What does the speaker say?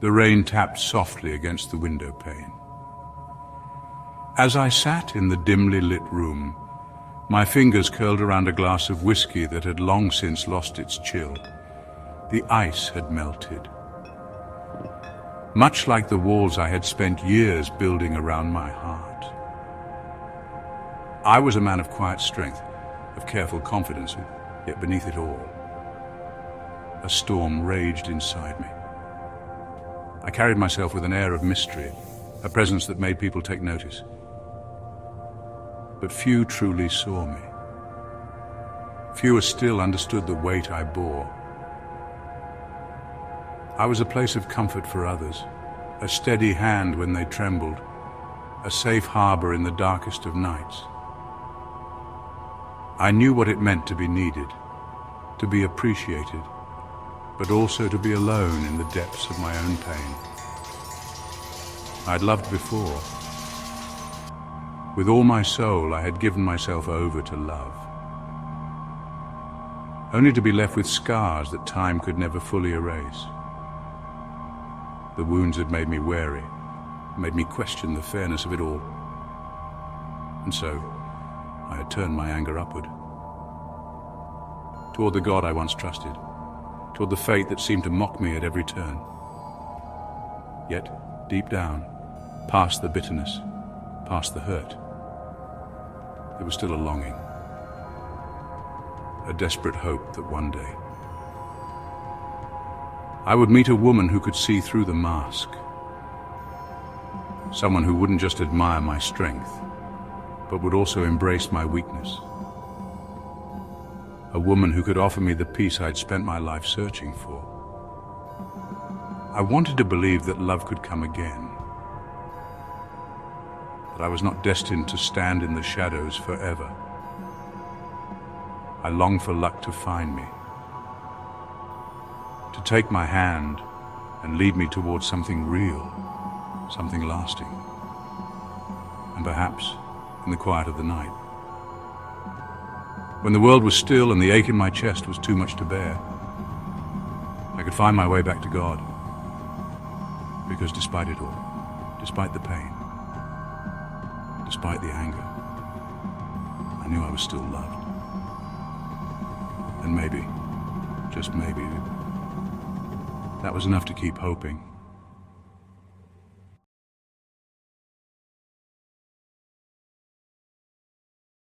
The rain tapped softly against the window pane. As I sat in the dimly lit room, my fingers curled around a glass of whiskey that had long since lost its chill. The ice had melted. Much like the walls I had spent years building around my heart. I was a man of quiet strength, of careful confidence, yet beneath it all, a storm raged inside me. I carried myself with an air of mystery, a presence that made people take notice. But few truly saw me. Fewer still understood the weight I bore. I was a place of comfort for others, a steady hand when they trembled, a safe harbor in the darkest of nights. I knew what it meant to be needed, to be appreciated, but also to be alone in the depths of my own pain. I'd loved before. With all my soul, I had given myself over to love, only to be left with scars that time could never fully erase. The wounds had made me wary, made me question the fairness of it all. And so, I had turned my anger upward, toward the God I once trusted, toward the fate that seemed to mock me at every turn. Yet, deep down, past the bitterness, past the hurt, there was still a longing, a desperate hope that one day I would meet a woman who could see through the mask, someone who wouldn't just admire my strength, but would also embrace my weakness, a woman who could offer me the peace I'd spent my life searching for. I wanted to believe that love could come again, that I was not destined to stand in the shadows forever. I longed for luck to find me, to take my hand and lead me towards something real, something lasting, and perhaps in the quiet of the night, when the world was still and the ache in my chest was too much to bear, I could find my way back to God, because despite it all, despite the pain, despite the anger, I knew I was still loved. And maybe, just maybe, that was enough to keep hoping.